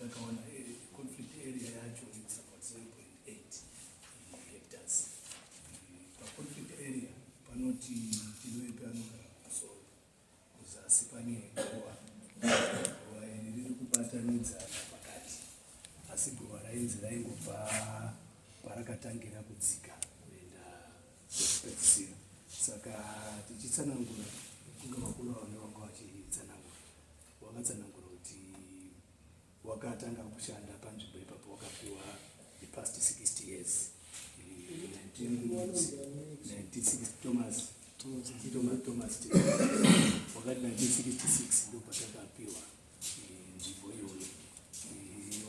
ndakaona conflict area yacho it's about 0.8 hectares. Conflict area panoti tinowe panogara kumusoro kuzasi pane gowa iri riri kubatanidzana pakati, asi gowa rainzi raingobva parakatangira kudzika kuenda kupedzisira. Saka tichitsanangura kunge vakuru vane vanga vachitsanangura, wakatsanangura kuti wakatanga kushanda panzvimbo ipapo wakapiwa the past 60 years. 1960 Thomas wakati 1966 ndo patakapiwa nzvimbo iyoyo.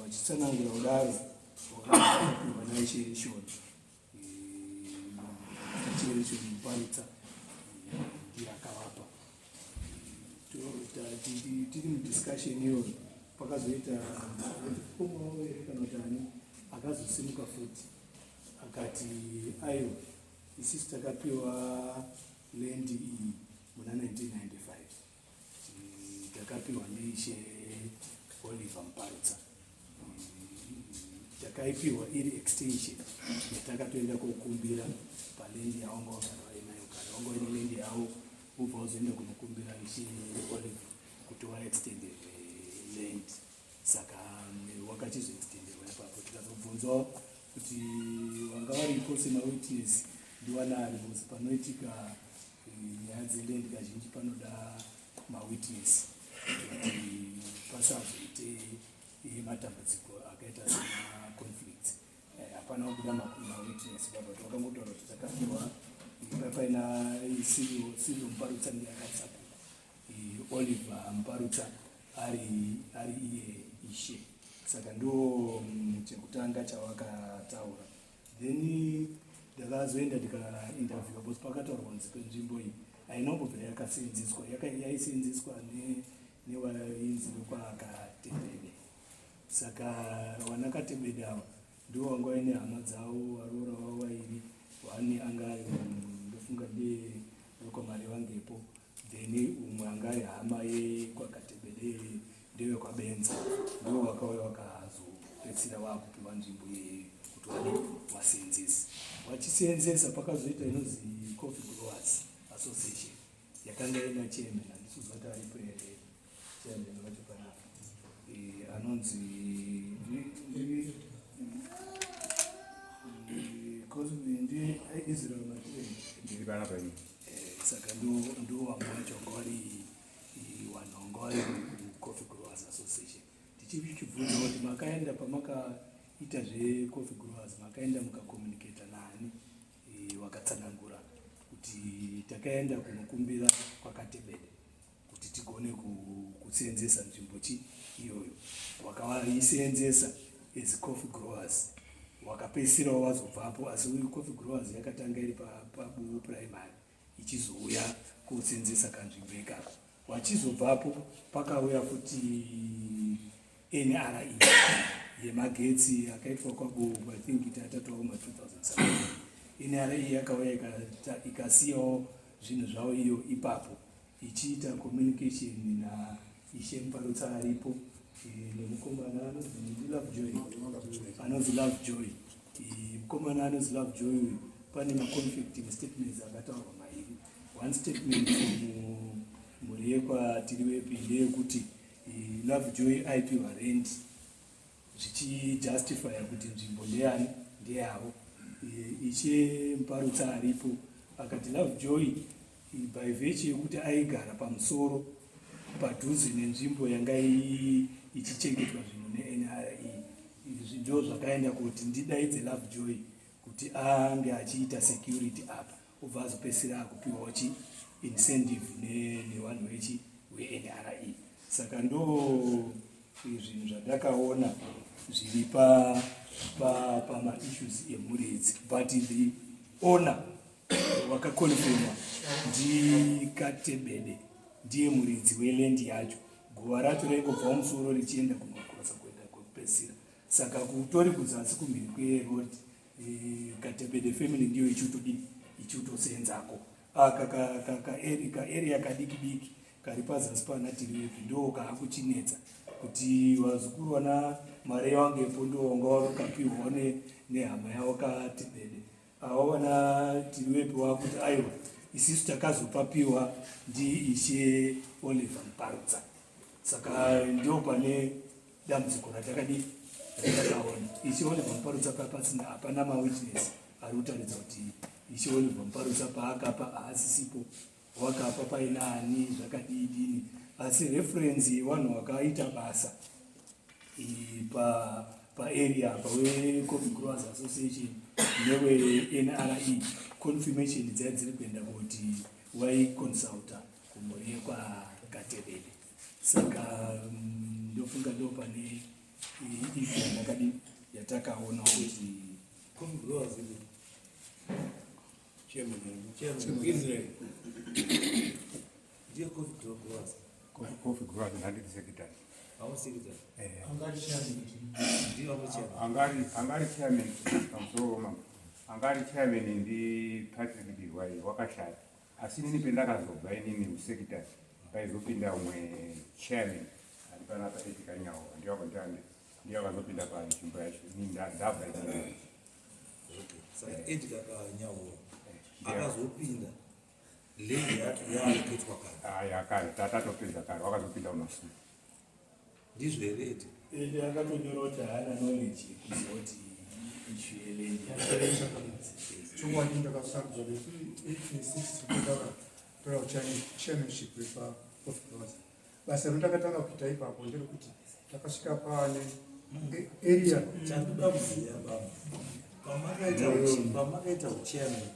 Wachitsanangura kudaro wakapiwa naishereshoni Mparutsa ndiye akavapa. Tiri mudiscussion iyoyo pakazoita kana kuti ani akazosimuka futi akati aiwa isusu takapiwa land iyi muna 1995 takapiwa neishe Oliver Mparutsa. Takaipiwa iri extension yatakatoenda kokumbira palendi yavo ngavagara inayo kare, vango ine lendi yavo ubva uzoenda kunokumbira ishe Oliver kuti waextended land. Saka wakachizoextenderwa ipapo. Tikazobvunzwawo kuti vanga varipo semawitness ndiwanari musi panoitika nyaya dzeland kazhinji panoda mawitness kuti pasazoite matambudziko akaita semaconflicts. Hapana kubuda mawitness baba, twakangotaura kuti takapiwa paina Silvio Mparutsa ndiye akatsapuka, Oliver Mparutsa ari iye ishe. Saka ndo chekutanga chawakataura. Then ndakazoenda ndikainterview bosi pakataurwa kunzi kwenzvimbo iyi hainombobvira yakaseenzeswa, yaiseenzeswa newainzi wekwakatebede. Saka wanakatebede ava ndo wanga waine hama dzavo varoora vavo vairi, wani anga ndofunga ndewekwamari vangepo, then umwe anga ari hama yekwakatebede ndewekwabenza, ndo wakauya wakazopedzisira vakupiwa nzvimbo kuti wani waseenzesa. Wachiseenzesa pakazoita inozi Coffee Growers Association yakanga ina chairman, handisuzvati aripo here chairman wacho panapa, anonzi ndiye Israel Matweni ndiri panapa ini. Saka ndo vamwe vacho vanga vari vanhu vanga vari kuCoffee Growers Association. Tichibvunza kuti makaenda pamakaita zveCoffee Growers makaenda mukakomunicata nani? Wakatsanangura kuti takaenda kunokumbira kwakatebede kuti tigone kuseenzesa nzvimbo iyoyo. Wakavaisenzesa as Coffee Growers, wakapedzisirawo wazobvapo, asi Coffee Growers yakatanga iri paBuu Primary ichizouya kuseenzesa kanzvimbo ikako. Wachizobvapo pakauya futi NRE yemagetsi akaitwa kwaBuu, I think itatatawo ma2007. NRE yakauya ikasiyawo zvinhu zvavo iyo ipapo ichiita communication na ishe Mparutsa aripo nemukomana anonzi Lovejoy. Mukomana anonzi Lovejoy pane maconflicting statements akataurwa mairi. One statement mhuri yekwatiri wepi ndeyekuti Lovejoy aipiwa rent zvichijustifya kuti nzvimbo ndeyani, ndeyavo. Ishe Mparutsa aripo akati Lovejoy by virtue yekuti aigara pamusoro padhuze nenzvimbo yanga ichichengetwa zvinhu neNRE, izvi ndo zvakaenda kuti ndidaidze Lovejoy kuti ange achiita security apa, obva azopedzisira akupiwawo incentive nevanhu weNRE. Saka ndo zvinhu zvandakaona zviri pamaissues emhuri idzi, but the owner wakakonfirmwa ndikatebede ndiye muridzi weland yacho. Gowa racho raingobva musoro richienda kumakurosa kuenda kupedzisira. Saka kutori kuzasi kumhiri kweroad, Katebede family ndiyo ichitoseenzako. Area kadiki diki kari pazasi pana tiri wepi ndo kaakuchinetsa kuti vazukuru mari yangepo ndowanga wakapiwa nehama yavo katibede avaona tiriwepi wakuti aiwa isisu takazopapiwa ndiishe Oliver Mparutsa. Saka ndio pane dambudziko ratakadi ratakaona ishe Oliver Mparutsa pasina hapana mawitness ari kutaridza kuti ishe Oliver Mparutsa paakapa haasisipo, wakapa paina ani zvakadini, asi reference yevanhu vakaita basa paarea paweCoffee Growers Association neweNRE confirmation dzai dziri kuenda kuti waiconsulta kumhuri yekwaKatebele. Saka ndofunga ndo pane issue yakadini yatakaona kuti Coffee Growers Chairman Israel. Dear Coffee Growers. Coffee Growers handle secretary. Our secretary. Angari chairman pamusoro angari chairman ndi Patrick Diwai wakashaya. Asi nini pendakazobva inini usekretary paizopinda umwe chairman ari panapa etika nyawo ndiyo akazopinda panzvimbo yacho ini ndabva ichi. Saka Edgar Kanyawo akazopinda lendi yaaketwa kare. Kare tatopedza kare wakazopinda unosiku. Ndizvo here Edi? Edi akatonyora kuti haana knowledge yekuzoti issue yelendi chungwa ndakasarudzwa kuti chairmanship yeCoffee Growers. Basa randakatanga kuita ipapo nderekuti takasvika pane area chandoda kuziva baba pamakaita uchairman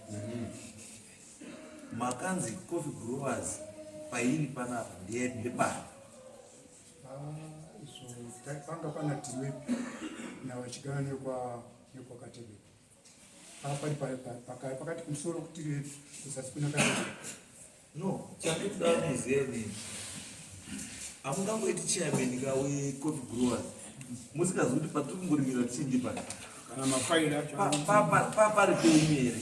makanzi Coffee Growers pairi panapa ndepari izvo panga pana tiwe navachigana nekwakatebeka pakati kumusoro kuti kuzasi kuna katebeka. No, chandoda kuzeni hamungangoiti chairman kaweCoffee Growers musikazi kuti patiri kungorimira tichinji pani Kana mafaili acho papari penyu here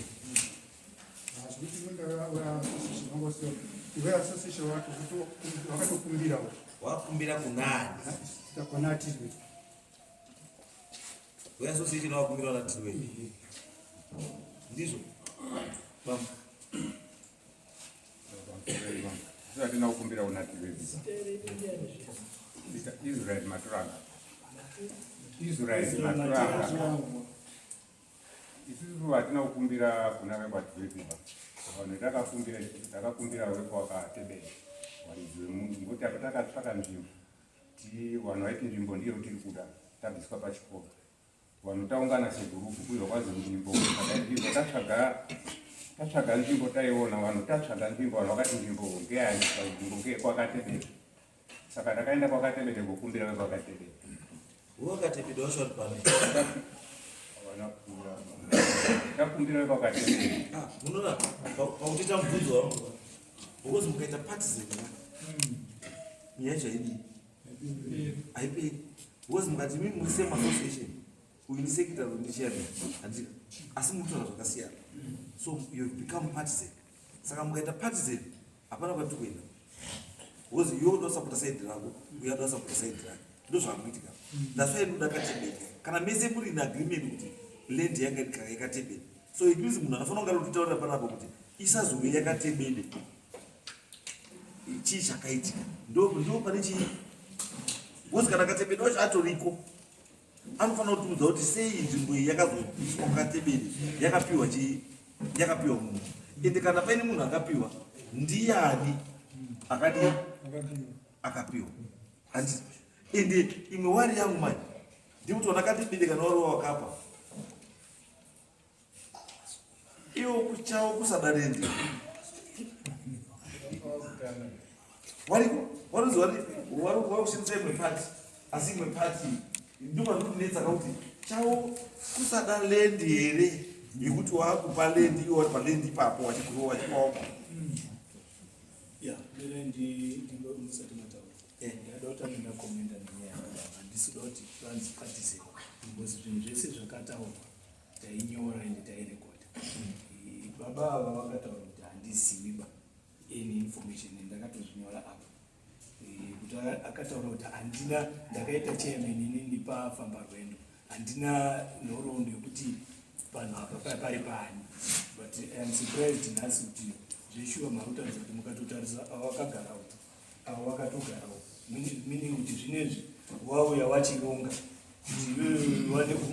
iwe association wakatokumbirawo wakumbira kunani takona tizwe weassociation wakumbira natiriwe ndizvo Atina kukumbira unativezi. Israel Maturanga. Israel Maturanga. Isusu atina kukumbira kuna wekwativeziva. Vanhu takakumbira wekwakatebele. Walizwe munhu ngoti apa takatsvaka nzvimbo. Vanhu vaiti nzvimbo ndiyo tiri kuda tabviswa pachikoro. Vanhu taungana segurupu kuzo kwazi nzvimbo tatsvaga nzvimbo taiona vanhu tatsvaga nzvimbo vanhu vakati nzvimbo ngeani nzvimbo ngekwakatebele. Saka takaenda kwakatebele kokumbira wekwakatebele. wakatebele washoti pane takumbira wekwakatebele. munoona pakutoita mubvunzo wangu because mukaita partisan nyaya yacho haidi haiperi because mukati mimi musame association uyu ndi secretary ndi chairman handika asi mutoona zvakasiyana so you become partisan. Saka mukaita partisan hapana kwati kuenda because iwe ndosapota side rako uya ndosapota side rako ndo zvakuitika. That's why ndoda katebele kana mese muri in agreement kuti land yanga yakatebele so it means munhu anofana kunge rokutaurira panapa kuti isazove yakatebele chii chakaitika ndo pane chii because kana katebele wacho atoriko anofanira kutiudza kuti sei nzvimbo iyi yakazoiswa katebele yakapiwa munhu ende kana paine munhu akapiwa ndiani akapiwa handi ende imwe wari yangu mani ndikuti wana katebele kana wari wakapa iwo kuchawo kusadarendi warushandisa imwe pati asi imwe pati ndopandikunetsa kuti chawo kusada lendi here yekuti wakupa lendi iwo wari palendi ipapo wachikurowa wachipaoko ndingomusati mataura ndadota ndinakomenda ndinyaya handisi doti partisan because zvinhu zvese zvakataurwa tainyora ende tairekoda. Baba ava vakataura kuti handiziviba any information ndakatozvinyora apa kuti akataura kuti handina ndakaita chairman inini pafamba rwendo. Handina nhoroondo yekuti vanhu apa pari pani, but I am surprised nhasi kuti zveshuwa marutaridza kuti mukatotarisa ava vakagarawo ava vakatogarawo, meaning kuti zvinezvi wauya wachironga kuti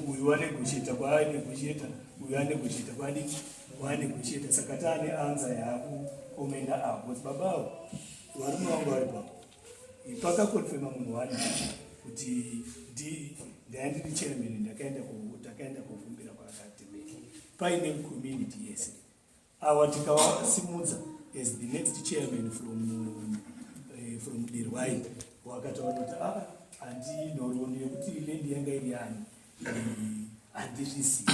uyu wanegosheta kwaanegosheta, uyu anegosheta kwadiki waanegosheta, saka taane anza yaakukomenda apo kuti babawo varume vangu vari papo pakakonfema munhu wani kuti ndaindiri chairman ndakaenda kufumbira kwakatembea paine community yese awa tikawasimudza as the next chairman from Dirwai wakataura kuti handi nhoroondo yekuti lendi yanga iri yani handizvisiyi,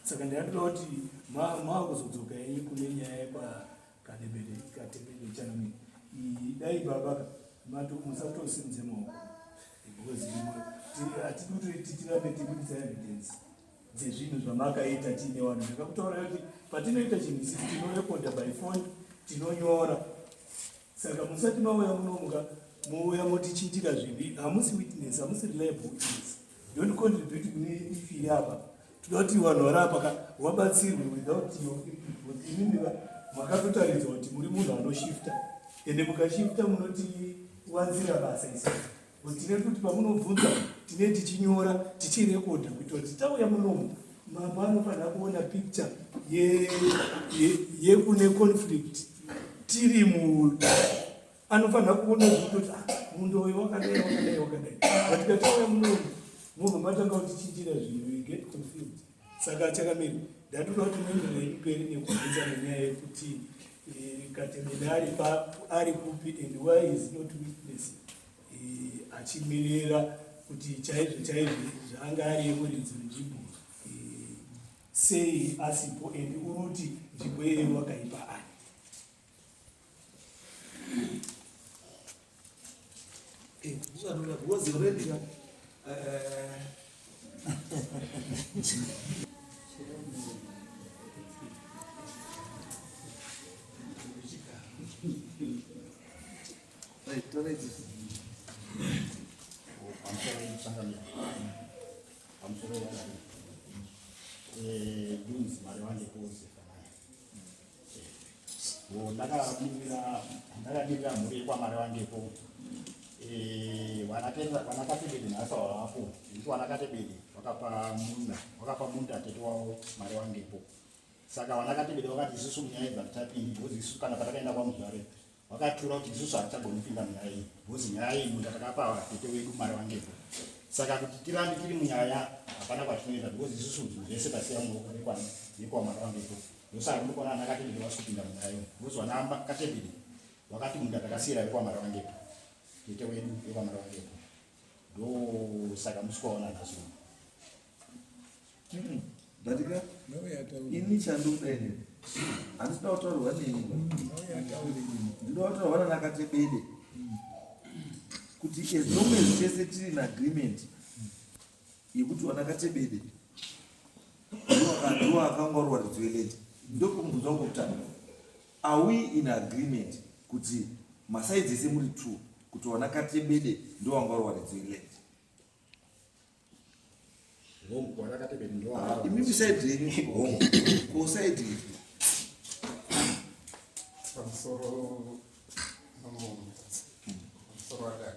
saka ndatoda kuti maakuzodzoka yenyu kune nyaya yepakatembele chanamini dai baba musatosimudze maoko because hatirambe tibudisa evidence dzezvinhu zvamakaita tiine vanhu. Ndakakutaura kuti patinoita chinhu isisi tinorekodha by phone, tinonyora. Saka musati mauya munomuka mouya motichitira zvivi, hamusi witness, hamusi reliable witness. Don't contribute kune ifiri apa. Toda kuti vanhu vari apa wabatsirwe without your input. Inini makatotaridza kuti muri munhu anoshifta, ende mukashifta munotiwanzira basa isi. Tine kuti pamunobvunza tine tichinyora tichirekodha kuitira kuti tauya munomu mambo anofanira kuona picture yekune conflict tiri anofanira kuona zvitoti munhu uyu wakadai. Vatikatauya munomu munhu matanga kutichitira zvinhu you get confused. Saka chakamira ndatoda kuti muendere iperi nekubvunza nenyaya yekuti Katembele ari kupi and why is not witness achimirira kuti chaizvo zvaanga ari yemuridzi wenzvimbo sei asipo and uroti nzvimbo iyeyo wakaipa ani. ndakadivira mhuri kwamari wangepo vanakatebedi nhasi wavapo isi vanakatebedi wakapa munda tete wavo mari wangepo. Saka vanakatebedi vakati isusu munyaya idza hatapindi bhozi isusu kana patakaenda kwamuzvare vakatura kuti isusu hatichagonopinda munyaya iyi bhozi nyaya iyi munda takapa tete wedu mari wangepo. Saka kuti tirambe tiri munyaya hapana kwatinoenda bhozi isusu zvese tasiya muoko nekwamari wangepo. Ndosaka ndikuona anakatebedi vasikupinda munyaya iyo bhozi vanakatebedi wakati munda takasiyira wekwamari wangepo tete wedu wekwamari wangepo ndo saka musikaona nhasi Datika ini chandokudaine handisina kutaurwa neni, ndinoda kutaurwa nanakatebede kuti as long as tese tiri in agreement yekuti vanakatebede ndiwo akangwarwa ridzweleti ndokumubvunza ngokutanga are we in agreement kuti masaidzi ese muri true kuti vanakatebede ndo wangwarwa ridzweleti imimi saidi yenyu hongo kosaidi pamusoro wadaka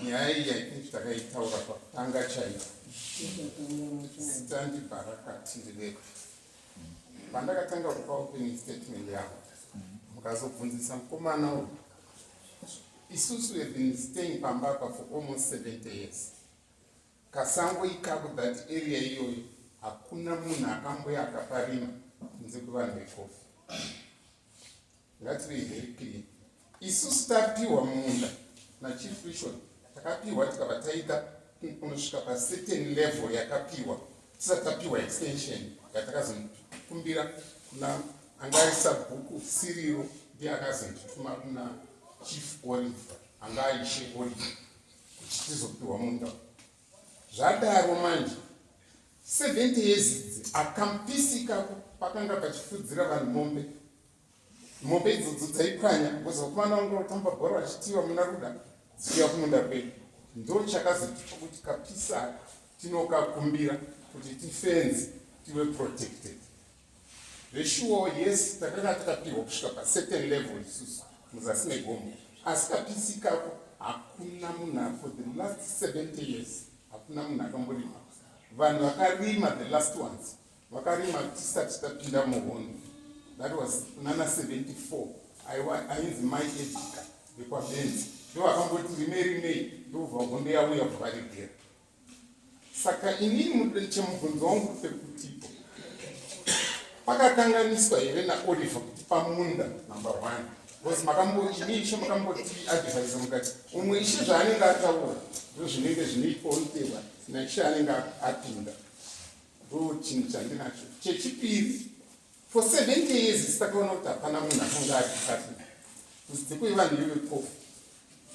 nyaya iyi yaiti takaitaura pakutanga chaiko standi bharakati ndireko pandakatanga kupa opening statement yavo mukazobvunzisa mukomana uyu isusu have been staying pamba apa for almost 70 years. Kasango ikaku that area iyoyo hakuna munhu akamboya akaparima kunze kwevanhu vekofi. Ngative very clear. Isusu tapiwa munda nachief Bishop takapiwa tikabva taita kunosvika pacertain level yakapiwa tisati tapiwa extension yatakazokumbira kuna anga ari sabhuku Siriro ndiye akazondituma kuna chief Oliver anga aishe Oliver kuti tizopiwa munda. Zvadaro manje 70 years akampisika pakanga pachifudzira vanhu mombe idzodzo dzaipwanya kuzokumana vangu vatamba bhora vachitiwa muna ruda dzichiya kumunda kwedu ndo chakazotipa kuti kapisa tinokakumbira kuti tifenzi tive protected. Reshuo yes takanga takapihwa kusvika pacertain level isusu muzasi megomo, asi kapisi kako hakuna munhu for the last 70 years hakuna munhu akamborima. Vanhu vakarima the last ones vakarima tisati tapinda muhondo, that was nana 74 ainzi mai edika vekwabenzi ndo vakamboti rimei ndobva hondo yauya kuvaregera. Saka inini chemubvunzo wangu pekutipo pakakanganiswa here naOliver kuti pamunda number 1 because inisho makamboti advise mukati umwe ishe zvaanenge ataura ndo zvinenge zvinoitwa uteva naishe anenge apinda, ndo chinhu chandinacho. Chechipiri, for 70 years takaona kuti hapana munhu akanga atikati kuzidzekwe vanhu ivepofu.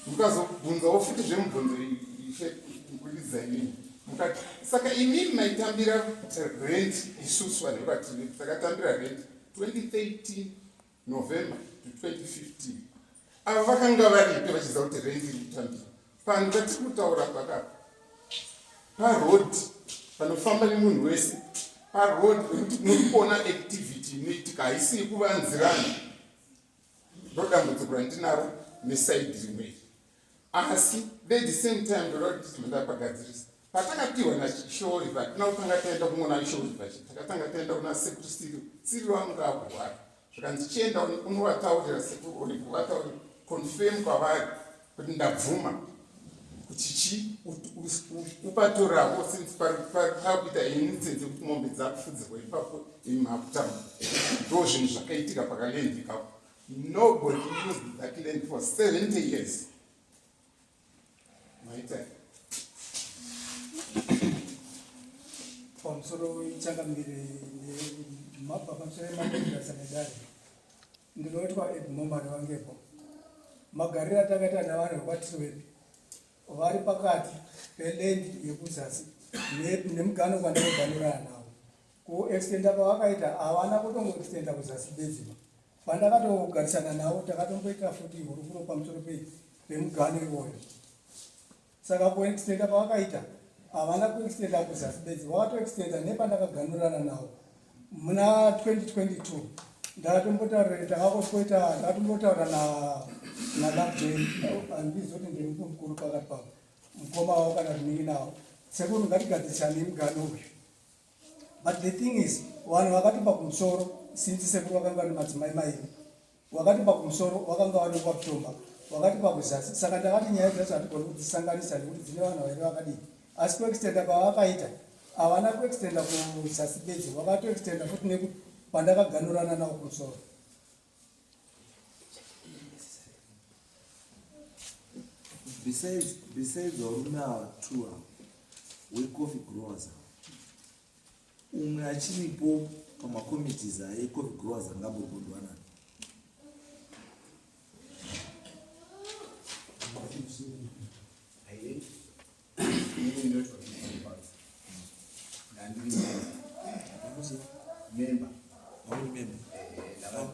Mukazobvunzawo futi zvemubvunzo ishe kuridza inini mukati saka inini maitambira rent isusu vanhu vekwaTV takatambira rent 2013 November to 2015. Ava vakanga varipe vachiziva kuti rent iri kutambira panhu patiri kutaura pakapa paroad panofamba nemunhu wese paroad wekuti muri kuona activity inoitika haisii kuvanzirana, ndo dambudziko randinaro neside rimwe. Asi at the same time ndorati ndapagadzirisa patakapihwa naShooriva tinakutanga taenda kumona Shooriva takatanga taenda kuna sekuru Cyril wangu akurwara zvakanzi chienda unovataurira sekuru Oliver vataurira confirm kwavari kuti ndabvuma kuti upatoravo since pakuita incident yekuti mombe dzakufudzirwa ipapo imaputama ndo zvinhu zvakaitika pakalendika. Nobody used that land for 70 years. pamusoro ichakamire pamusoro emakondirasanaidari ndinoitwa edmomari wangepo magariro atakaita navanhu vekwaTriweb vari pakati pelendi yekuzasi nemugano kwandinoganurana nawo kuextenda kwavakaita havana kutongoextenda kuzasi bedziva. Pandakatogarisana navo takatomboita futi hurukuro pamusoro pemugano iwoyo. Saka kuextenda kwavakaita havana kuextenda kuzasi bedzi, vakatoextenda nepandakaganurana navo muna 2022. Ndakatombotaura naLoveday andizoti ndiri mukuru pakati pavo mukoma wavo kana rinini navo sekuru ngatigadzirisane nemugano uyu. But the thing is vanhu vakatipa kumusoro since sekuru vakanga vari madzimai mairi, vakatipa kumusoro vakanga vari kwaPutomba, vakatipa kuzasi. Saka ndakati nyaya dzacho hatigoni kudzisanganisa nekuti dzine vanhu vairi vakadii, asi kuextenda kwavakaita havana kuextenda kuzasi bedzi, vakatoextenda futi nekuti pandakaganurana navo kumusoro. Besides varume ava two wecoffee growers umwe achiripo pamakomitees ecoffee growers angambogondwana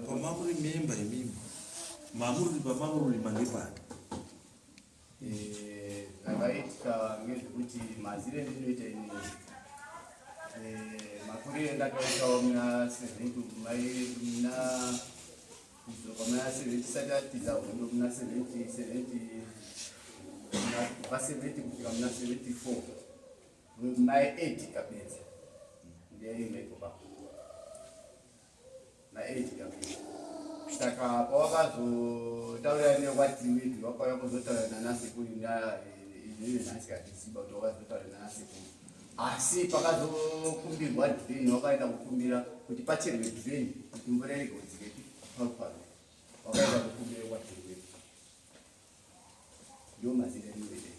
pamamuri memba imimi mamuri pamamuri mandepani zvakaitika ngezvekuti mazire ndinoita ini makurire ndakaitawo muna 70 tisati atidza hondo muna 70 kusvika muna 74 mai 8 kabedza ndeimekopa na 8 kabedza. Saka pawakazotaurira nekwatiwidi wakauya kuzotaura nanasekuru iyoyo nhasi katiziba kuti wakazotaura nanasekuru, asi pakazokumbirwa dhiveni wakaenda kukumbira kuti pacherwe dhiveni kuti mvura irege kudzikepi paupano wakaenda kukumbira kwatiwidi ndo mazire niwedei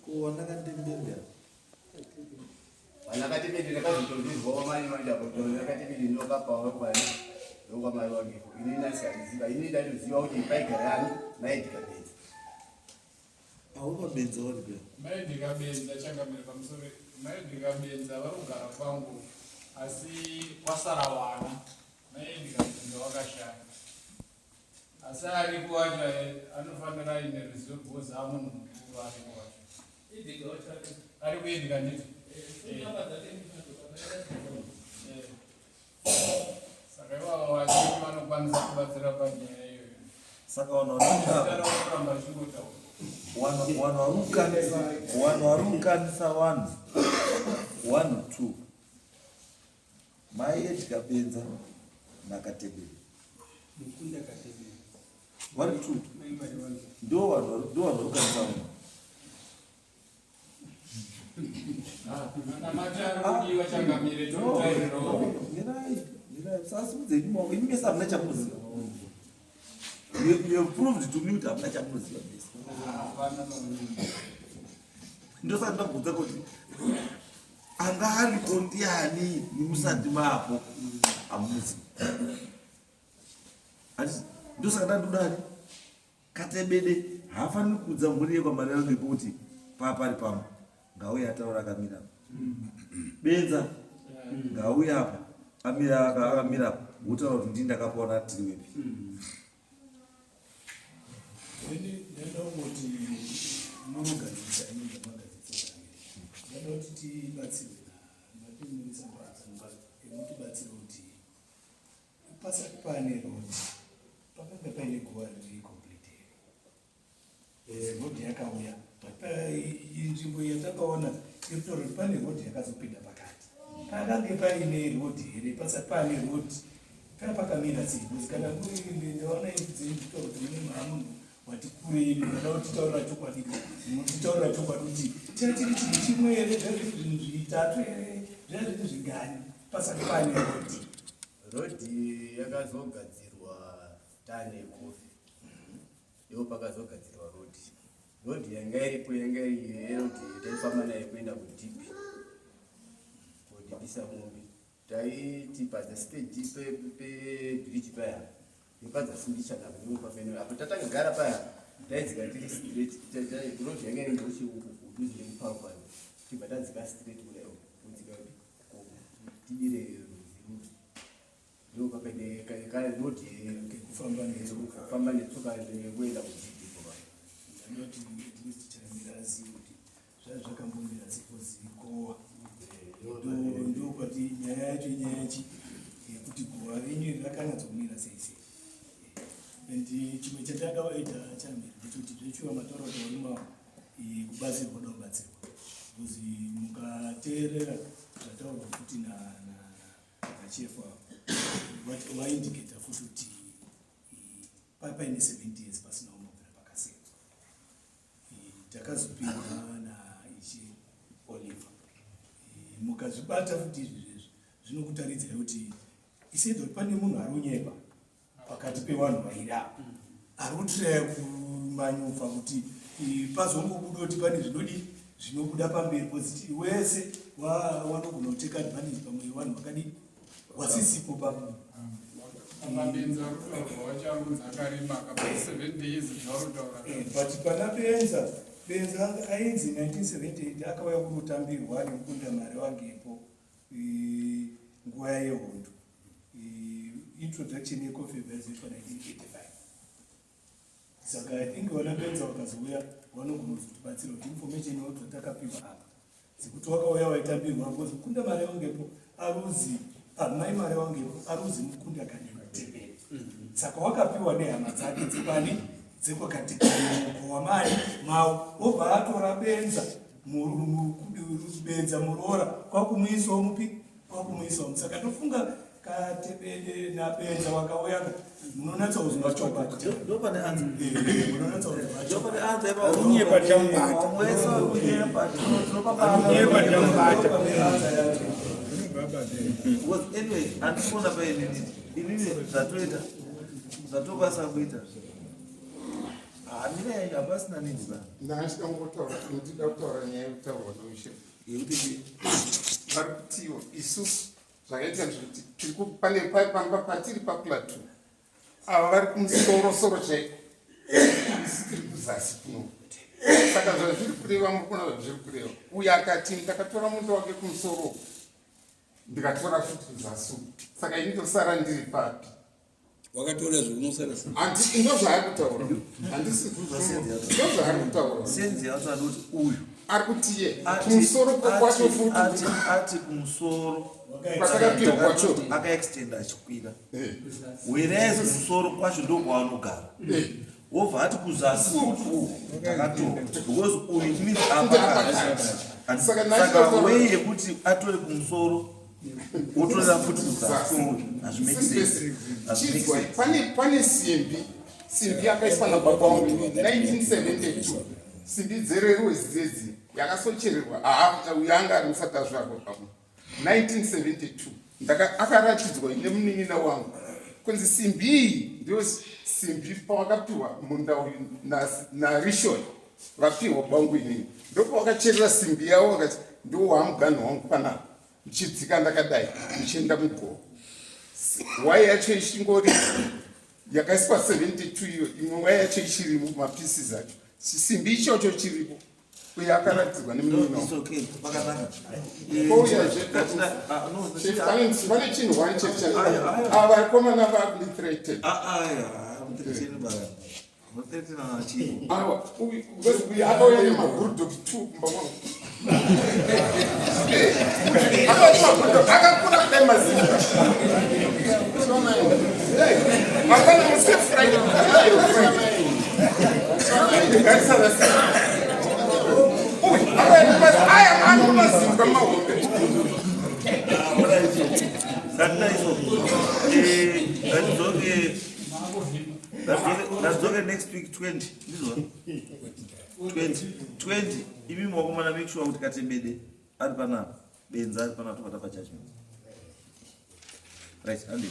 kuwanakatembembera vanakatembende ndakazotondirwawo mani mandakatembende ndinokapawo kwana ndokwamai wangepo ini nasikatiziva ini ndaitoziva kuti paigarani maedhikabenza aupabenza waripe maedhikabenza changamira pamusoro maedhikabenza vari kugara kwangu asi kwasara vana maedhikabenza wakashaya asi aripo wacho anofanira ine ruzivo because amunhu mukuru aripo wacho ari kuendika nditi saka ivava vazhinji vanokwanisa kubatsira panyaya iyoyo. Saka vanhu kuramba zvingotaura vanhu vari kukanisa vanhu 1 2 mai Edgar Benza naKatebele vari 2 ndo vanhu vari kukanisa vanhu. kudiwa changamire totairiro Sasimudze nyuma ini mesa hamuna chamunoziva. You have proved to me kuti hamuna chamunoziva mesa. Ndosati ndabvunza kuti anga ariko ndiani nemusati mapo hamuzi. Ndosaka ndandodani Katebele haafaniri kudza mhuri yekwamari yangu ngekuti papari pamwe ngauye ataura akamira Benza ngauye apa akamira apa wotaura kuti ndini ndakapaona tiri wepi. Ndinoti munogadzirisa inge magadzirisa ndinoti tibatsirwe natimurisa mbatsa yemutibatsira kuti pasati pane rodi pakanga paine guva riri complete rodi yakauya nzvimbo yatakaona irikutora kuti pane rodi yakazopinda pakati pakange paine rodi here pasati pane rodi pakamira sei because kana ndaona dzinotaura kuti mune mamunhu wati kurei ndada kutitaurira chokwadi munotitaurira chokwadi kuti tiri chinhu chimwe here zvinhu zvitatu here zvinhu zvingani pasati pane rodi. Rodi yakazogadzirwa tane kofi ndipo pakazogadzirwa rodi yanga iripo yanga iroti taifamba naye kuenda kudhipi kodhibisa mombe taiti padzasiteji pebiriji paya nepadzasimbishana pamene apo tatangagara paya taidzika tiri straight rodi yanga iri ndochiuduzi nemupapa tibva tadzika straight kudai kudzika tidire ruziruti ndo pakaende rodi kufamba netsoka kuenda kudhipi Ndinoti ticharamirazi kuti zvazvakambombira sekozikowa ndo kwati nyaya yacho inyayachi yekuti guva renyu rakanyatsomira sei sei. And chimwe chatakaita chamberi ndechoti zvechiwa matauro taurima kubatsirwa kuda kubatsirwa because mukateerera zvataurwa futi nachefa vaindiketa futi kuti paine 70 years pasina unobvira pakasema. Takazopinda naichi Oliver mukazvibata futi izvi zvinokutaridzira kuti isedza kuti pane munhu ari unyepa pakati pevanhu vairi apa ari kutiraya kumanyufa kuti pazongobuda kuti pane zvinobuda pamberi poziti wese wanogona kuteka advantage pamwe vanhu vakadii wasisipo pamwe. Mabenza rutorwa wacharudza akarima akapa 7 days zvaurutaura but pana Benza ainzi 1978 akauya kunotambirwa ari mukunda mari wangepo nguva yehondo introduction yecoffee yazoitwa 1985. Saka I think vana Benza vakazouya vanogona kuzotibatsira kuti information yototakapiwa apa sekuti wakauya waitambirwa because mukunda mari wangepo aruzi mai mari wangepo aruzi mukunda Katebele. Saka wakapiwa nehama dzake dzepani dzekwakatebele wamai mau obva atora Benza murora kwakumuisawo mupi kwakumuisawo. Saka tofunga Katebele naBenza wakauya munonatsa kuzwa chokwadi Ndopane anza. munonatsa Ndopane anza Unyepa chambata. Because anyway, andifuna pa inini zvatoita zvatokasa kuita hamira hapasina nini ba ndachida kungotaura ndinoda kutaura nyaya yekutaurwa noushe yekuti vari kutiwo isusu zvakaita zvekuti pane pamba patiri paplateau ava vari kumusorosoro chaiko isi tiri kuzasi kuno saka zvazviri kureva murikuona zvazviri kureva uyo akati ndakatora mundo wake kumusoro ndikatora futi kuzasi saka initosara ndiri papi wakatora zveunosara ndo zvaari kutaura handisi ndo zvaari kutaura senzi yacho anoti uyu ari kuti ye kumusoro kwacho futi ati kumusoro kwatakapiwa kwacho akaextenda achikwira whereas kumusoro kwacho ndokwaanogara wobva ati kuzasi takatoka because uyu means saka wei yekuti atore kumusoro otorera futi kuzasi hazvimekisenzizwa pane simbi yakaiswa nababa wangu 1972 simbi dzererwezi dzedzi yakasochererwa yanga ari musata zvako 1972 akaratidzwa ine munin'ina wangu kunzi simbi iyi ndio simbi pawakapiwa munda uyu narishon vapiwa bangu inini ndopawakacherera simbi yavo vakati ndo wamuganhu wangu panapa muchidzika ndakadai muchienda mugoo wai yacho ichingori yakaiswa 72 iyo imwe wai yacho ichiri mumapieces acho simbi ichocho chiripo uye akaratidzwa nemunin'ina wangu pane chinhu wani checha ava vakomana vaobliterated uyu akauya nemabulldog 2 kumba mwangu akakura kudai mazimba apana musefriday aya mani kumazimba mahombe Let's next week 20. This one 20. Imi mwakomana make sure kuti Katebede ari pana benza ari pana topata pa judgment. Right, and